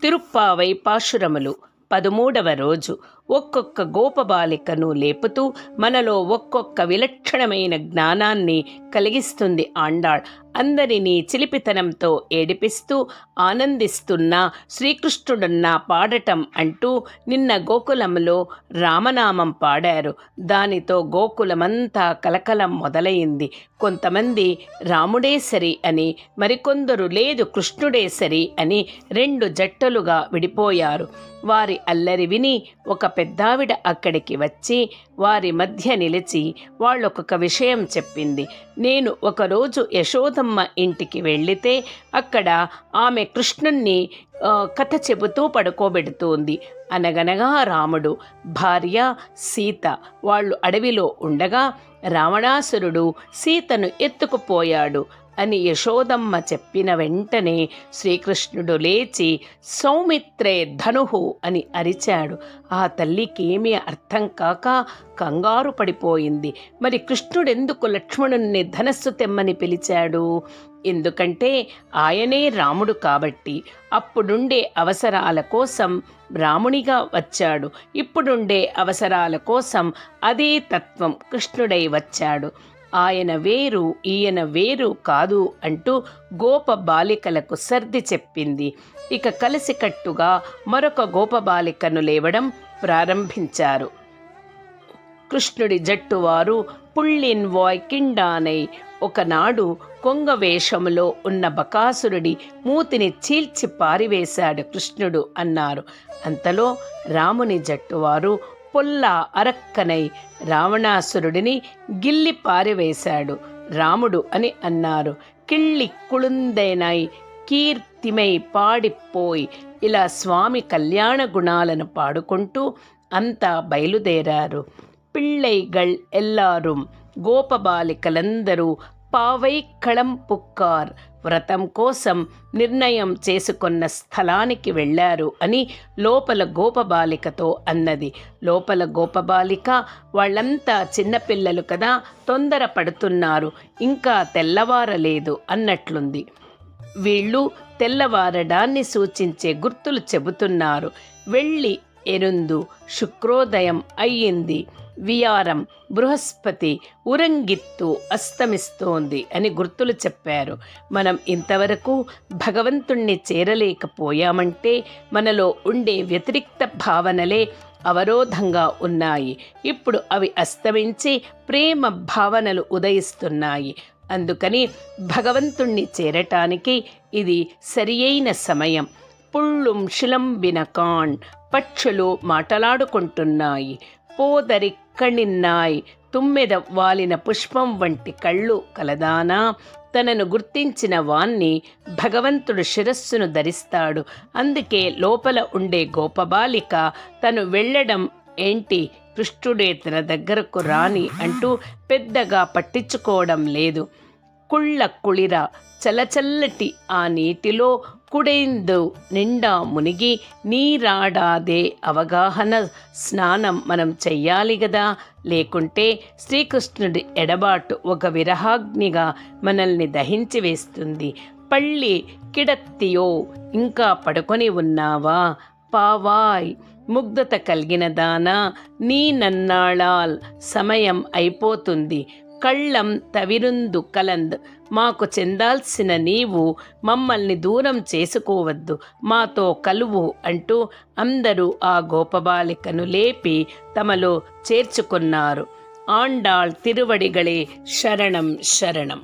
తిరుప్పావై పాశురములు 13వ రోజు. ఒక్కొక్క గోపబాలికను లేపుతూ మనలో ఒక్కొక్క విలక్షణమైన జ్ఞానాన్ని కలిగిస్తుంది ఆండాళ్. అందరినీ చిలిపితనంతో ఏడిపిస్తూ ఆనందిస్తున్న శ్రీకృష్ణుడన్నా పాడటం అంటూ నిన్న గోకులంలో రామనామం పాడారు. దానితో గోకులమంతా కలకలం మొదలైంది. కొంతమంది రాముడే సరి అని, మరికొందరు లేదు కృష్ణుడే సరి అని 2 జట్టలుగా విడిపోయారు. వారి అల్లరి విని ఒక పెద్దావిడ అక్కడికి వచ్చి వారి మధ్య నిలిచి వాళ్ళొక విషయం చెప్పింది. నేను ఒకరోజు యశోదమ్మ ఇంటికి వెళితే అక్కడ ఆమె కృష్ణుణ్ణి కథ చెబుతూ పడుకోబెడుతోంది. అనగనగా రాముడు, భార్య సీత వాళ్ళు అడవిలో ఉండగా రావణాసురుడు సీతను ఎత్తుకుపోయాడు అని యశోదమ్మ చెప్పిన వెంటనే శ్రీకృష్ణుడు లేచి సౌమిత్రే ధనుహు అని అరిచాడు. ఆ తల్లికేమీ అర్థం కాక కంగారు పడిపోయింది. మరి కృష్ణుడెందుకు లక్ష్మణుణ్ణి ధనస్సు తెమ్మని పిలిచాడు? ఎందుకంటే ఆయనే రాముడు కాబట్టి. అప్పుడుండే అవసరాల కోసం రామునిగా వచ్చాడు. ఇప్పుడుండే అవసరాల కోసం అదే తత్వం కృష్ణుడై వచ్చాడు. ఆయన వేరు ఈయన వేరు కాదు అంటూ గోప బాలికలకు సర్ది చెప్పింది. ఇక కలిసికట్టుగా మరొక గోపబాలికను లేవడం ప్రారంభించారు. కృష్ణుడి జట్టువారు పుళ్ళిన్ వాయ్ కిండానై ఒకనాడు కొంగవేషములో ఉన్న బకాసురుడి మూతిని చీల్చి పారివేశాడు కృష్ణుడు అన్నారు. అంతలో రాముని జట్టువారు పొల్ల అరక్కనై రావణాసురుడిని గిల్లి పారివేశాడు రాముడు అని అన్నారు. కిళ్ళి కుళుందెనై కీర్తిమై పాడిపోయి ఇలా స్వామి కళ్యాణ గుణాలను పాడుకుంటూ అంతా బయలుదేరారు. పిళ్ళైగళ్ ఎల్లారుం గోపబాలికలందరూ పావై కళంపుక్కార్ వ్రతం కోసం నిర్ణయం చేసుకున్న స్థలానికి వెళ్ళారు అని లోపల గోపబాలికతో అన్నది. లోపల గోపబాలిక వాళ్ళంతా చిన్నపిల్లలు కదా, తొందర పడుతున్నారు, ఇంకా తెల్లవారలేదు అన్నట్లుంది. వీళ్ళు తెల్లవారడాన్ని సూచించే గుర్తులు చెబుతున్నారు. వెళ్ళి ఎరుందు శుక్రోదయం అయ్యింది, వియారం బృహస్పతి ఉరంగిత్తు అస్తమిస్తోంది అని గుర్తులు చెప్పారు. మనం ఇంతవరకు భగవంతుణ్ణి చేరలేకపోయామంటే మనలో ఉండే వ్యతిరిక్త భావనలే అవరోధంగా ఉన్నాయి. ఇప్పుడు అవి అస్తమించి ప్రేమ భావనలు ఉదయిస్తున్నాయి. అందుకని భగవంతుణ్ణి చేరటానికి ఇది సరియైన సమయం. పుళ్ళుం శిలంబినకాన్ పక్షులు మాటలాడుకుంటున్నాయి. పోదరి కణిన్నాయ్ తుమ్మెద వాలిన పుష్పం వంటి కళ్ళు కలదానా. తనను గుర్తించిన వాణ్ణి భగవంతుడు శిరస్సును ధరిస్తాడు. అందుకే లోపల ఉండే గోపబాలిక తను వెళ్ళడం ఏంటి, కృష్ణుడే తన దగ్గరకు రాని అంటూ పెద్దగా పట్టించుకోవడం లేదు. కుళ్ళ కుళిర చల్లచల్లటి ఆ నీటిలో కుడైందు నిండా మునిగి నీరాడాదే అవగాహన స్నానం మనం చెయ్యాలి గదా. లేకుంటే శ్రీకృష్ణుడి ఎడబాటు ఒక విరహాగ్నిగా మనల్ని దహించి వేస్తుంది. పళ్ళి కిడత్తియో ఇంకా పడుకొని ఉన్నావా, పావాయ్ ముగ్ధత కలిగిన దానా, నీ నన్నాళాల్ సమయం అయిపోతుంది. కళ్ళం తవిరుందు కలంద్ మాకు చెందాల్సిన నీవు మమ్మల్ని దూరం చేసుకోవద్దు, మాతో కలువు అంటూ అందరూ ఆ గోపబాలికను లేపి తమలో చేర్చుకున్నారు. ఆండాళ్ తిరువడిగళే శరణం శరణం.